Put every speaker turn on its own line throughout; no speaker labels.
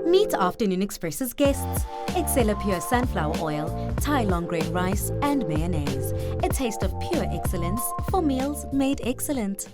Meet Afternoon Express's guests. Excella Pure Sunflower Oil, Thai Long Grain Rice and Mayonnaise. A taste of pure excellence for meals made excellent.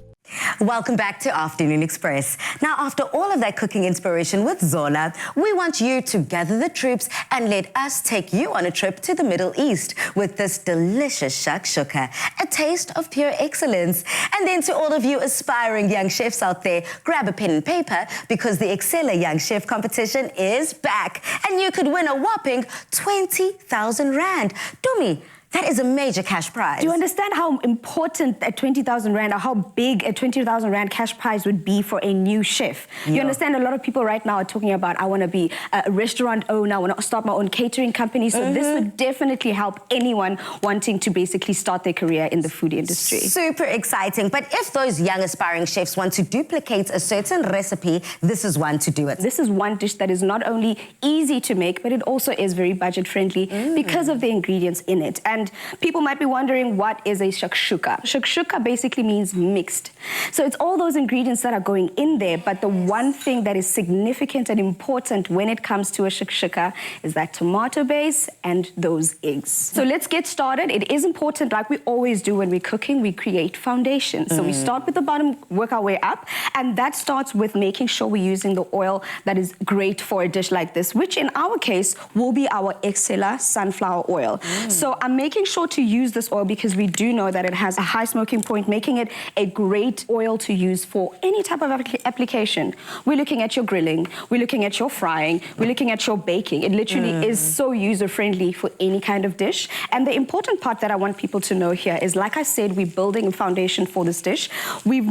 Welcome back to Afternoon Express. Now, after all of that cooking inspiration with Zola, we want you to gather the troops and let us take you on a trip to the Middle East with this delicious Shakshouka, a taste of pure excellence. And then to all of you aspiring young chefs out there, grab a pen and paper because the Excella Young Chef competition is back and you could win a whopping 20,000 Rand. Dumi, that is a major cash prize.
Do you understand how important a 20,000 Rand or how big a 20,000 Rand cash prize would be for a new chef? Yeah. You understand a lot of people right now are talking about, I want to be a restaurant owner, I want to start my own catering company. So this would definitely help anyone wanting to basically start their career in the food industry.
Super exciting. But if those young aspiring chefs want to duplicate a certain recipe, this is one to do it.
This is one dish that is not only easy to make, but it also is very budget friendly because of the ingredients in it. And people might be wondering, what is a Shakshouka? Shakshouka basically means mixed. So it's all those ingredients that are going in there, but the one thing that is significant and important when it comes to a Shakshouka is that tomato base and those eggs. So let's get started. It is important, like we always do when we're cooking, we create foundation. So we start with the bottom, work our way up, and that starts with making sure we're using the oil that is great for a dish like this, which in our case will be our Excella sunflower oil. So I'm making sure to use this oil because we do know that it has a high smoking point, making it a great oil to use for any type of application. We're looking at your grilling, we're looking at your frying, we're looking at your baking. It literally is so user-friendly for any kind of dish. And the important part that I want people to know here is, like I said, we're building a foundation for this dish.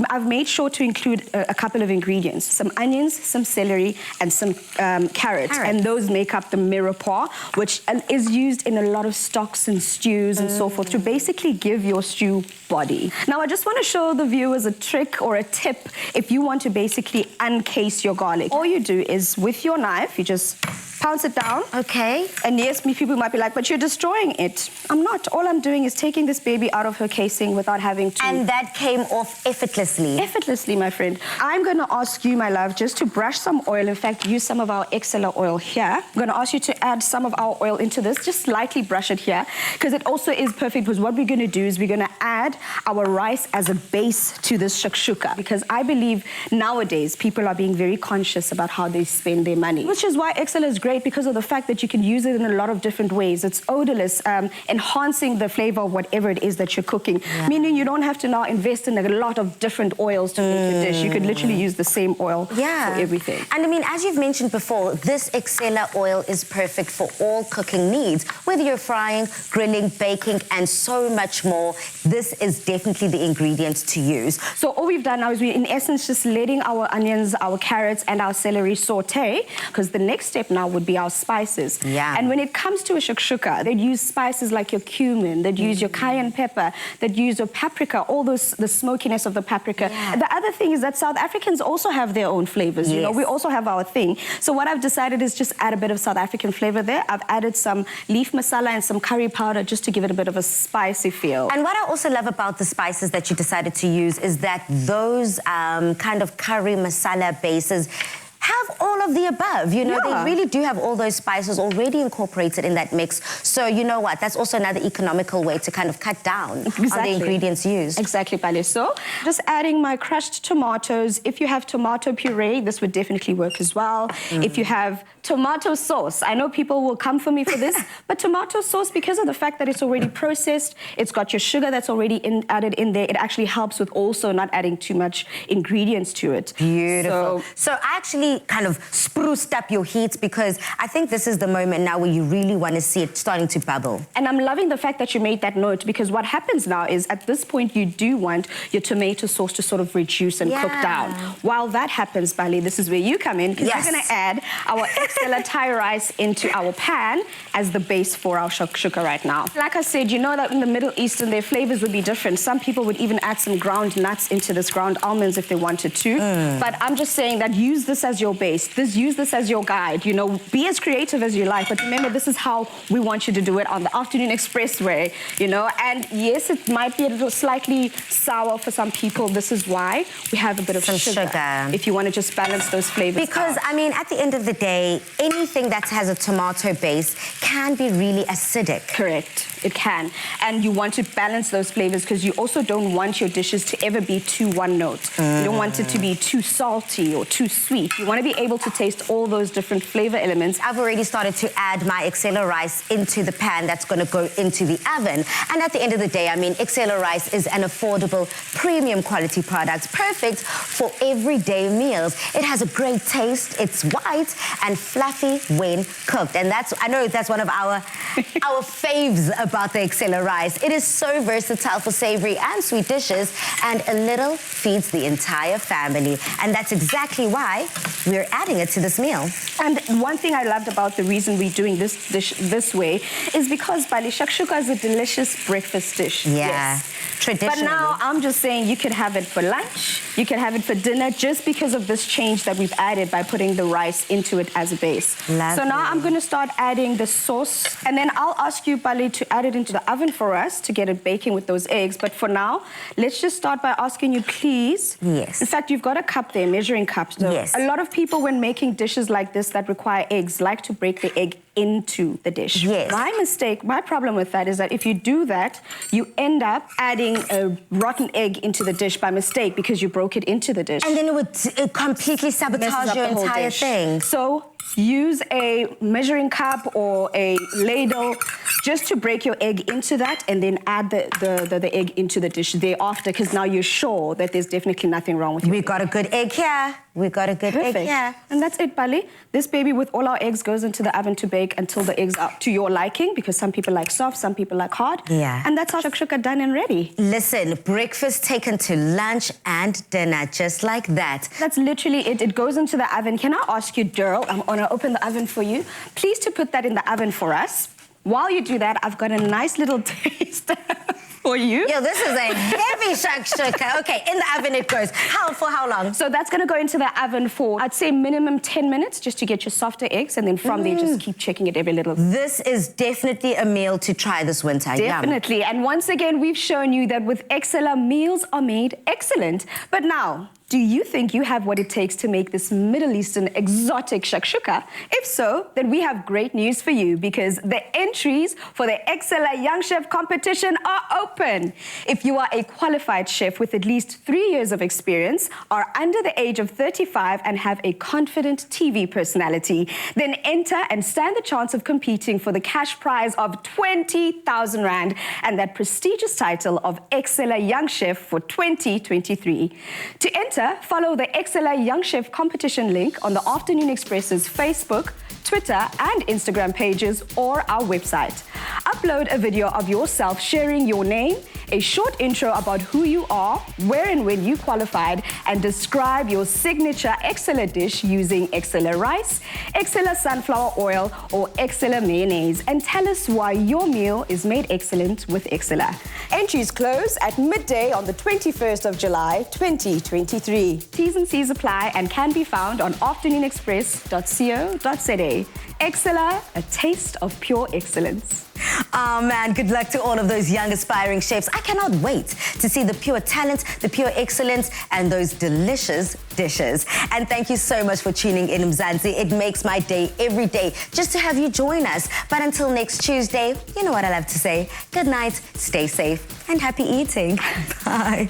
I've made sure to include a couple of ingredients, some onions, some celery, and some carrots. And those make up the mirepoix, which is used in a lot of stocks and stews and so forth to basically give your stew body. Now, I just want to show the viewers a trick or a tip if you want to basically uncase your garlic. All you do is with your knife, you just pounce it down.
Okay.
And yes, people might be like, but you're destroying it. I'm not. All I'm doing is taking this baby out of her casing without having to...
And that came off effortlessly.
Effortlessly, my friend. I'm going to ask you, my love, just to brush some oil. In fact, use some of our Excella oil here. I'm going to ask you to add some of our oil into this. Just lightly brush it here, because it also is perfect, because what we're going to do is we're going to add our rice as a base to this Shakshouka, because I believe nowadays people are being very conscious about how they spend their money, which is why Excella is great because of the fact that you can use it in a lot of different ways. It's odorless, enhancing the flavor of whatever it is that you're cooking, meaning you don't have to now invest in a lot of different oils to make the dish. You could literally use the same oil for everything.
And I mean, as you've mentioned before, this Excella oil is perfect for all cooking needs, whether you're frying, grilling, baking, and so much more. This is definitely the ingredients to use.
So all we've done now is we're in essence just letting our onions, our carrots, and our celery saute, because the next step now would be our spices. And when it comes to a Shakshouka, they'd use spices like your cumin, they'd use your cayenne pepper, they'd use your paprika, all the smokiness of the paprika. The other thing is that South Africans also have their own flavors, you know, we also have our thing. So what I've decided is just add a bit of South African flavor there. I've added some leaf masala and some curry powder just to give it a bit of a spicy feel.
And what I also love about the spices that you decided to use is that those kind of curry masala bases have all of the above, you know, they really do have all those spices already incorporated in that mix. So you know what, that's also another economical way to kind of cut down on the ingredients used.
Exactly, Pale. So just adding my crushed tomatoes. If you have tomato puree, this would definitely work as well. If you have tomato sauce, I know people will come for me for this, but tomato sauce, because of the fact that it's already processed, it's got your sugar that's already added in there, it actually helps with also not adding too much ingredients to it.
Beautiful. So actually kind of spruced up your heat, because I think this is the moment now where you really want to see it starting to bubble.
And I'm loving the fact that you made that note, because what happens now is at this point you do want your tomato sauce to sort of reduce and cook down. While that happens, Bali, this is where you come in, because we're going to add our Excella Thai rice into our pan as the base for our Shakshouka right now. Like I said, you know that in the Middle East their flavors would be different. Some people would even add some ground nuts into this, ground almonds if they wanted to. But I'm just saying that use this as your base. Use this as your guide, you know, be as creative as you like, but remember, this is how we want you to do it on the Afternoon Express way, you know. And yes, it might be a little slightly sour for some people. This is why we have a bit of sugar if you want to just balance those flavors
because
out.
I mean, at the end of the day, anything that has a tomato base can be really acidic.
Correct. It can. And you want to balance those flavors because you also don't want your dishes to ever be too one note. You don't want it to be too salty or too sweet. You want to be able to taste all those different flavor elements.
I've already started to add my Excella rice into the pan that's going to go into the oven. And at the end of the day, I mean, Excella rice is an affordable, premium quality product, perfect for everyday meals. It has a great taste. It's white and fluffy when cooked. And I know that's one of our faves about the Excella rice. It is so versatile for savory and sweet dishes, and a little feeds the entire family. And that's exactly why we're adding it to this meal.
And one thing I loved about the reason we're doing this dish this way is because Bali Shakshouka is a delicious breakfast dish.
Yeah,
yes.
traditionally.
But now I'm just saying you could have it for lunch, you can have it for dinner, just because of this change that we've added by putting the rice into it as a base.
Lovely.
So now I'm going to start adding the sauce, and then I'll ask you, Bali, to add it into the oven for us to get it baking with those eggs. But for now, let's just start by asking you, please.
Yes.
In fact, you've got a cup there, measuring cup. So
yes.
A lot of people, when making dishes like this that require eggs, like to break the egg into the dish.
Yes.
My problem with that is that if you do that, you end up adding a rotten egg into the dish by mistake because you broke it into the dish.
And then it would completely sabotage your entire thing.
So use a measuring cup or a ladle just to break your egg into that, and then add the egg into the dish thereafter, because now you're sure that there's definitely nothing wrong with it.
We got a good egg here. We got a good egg here.
And that's it, Bali. This baby with all our eggs goes into the oven to bake until the eggs are to your liking, because some people like soft, some people like hard.
Yeah.
And that's our shakshouka done and ready.
Listen, breakfast taken to lunch and dinner, just like that.
That's literally it. It goes into the oven. Can I ask you, Daryl, I'm going to open the oven for you, please to put that in the oven for us. While you do that, I've got a nice little taste for you.
Yo, this is a heavy shakshouka. Okay, in the oven it goes. For how long?
So that's going to go into the oven for, I'd say, minimum 10 minutes, just to get your softer eggs, and then from there, just keep checking it every little.
This is definitely a meal to try this winter.
Definitely.
Yum.
And once again, we've shown you that with Excella, meals are made excellent. But now, do you think you have what it takes to make this Middle Eastern exotic shakshouka? If so, then we have great news for you, because the entries for the Excella Young Chef competition are open. If you are a qualified chef with at least 3 years of experience, are under the age of 35 and have a confident TV personality, then enter and stand the chance of competing for the cash prize of 20,000 Rand and that prestigious title of Excella Young Chef for 2023. To enter, follow the Excella Young Chef competition link on the Afternoon Express's Facebook, Twitter and Instagram pages, or our website. Upload a video of yourself sharing your name, a short intro about who you are, where and when you qualified, and describe your signature Excella dish using Excella rice, Excella sunflower oil, or Excella mayonnaise, and tell us why your meal is made excellent with Excella. Entries close at midday on the 21st of July, 2023. T's and C's apply and can be found on afternoonexpress.co.za. Excella, a taste of pure excellence.
Oh man, good luck to all of those young aspiring chefs. I cannot wait to see the pure talent, the pure excellence, and those delicious dishes. And thank you so much for tuning in, Mzansi. It makes my day every day just to have you join us. But until next Tuesday, you know what I love to say. Good night, stay safe, and happy eating. Bye.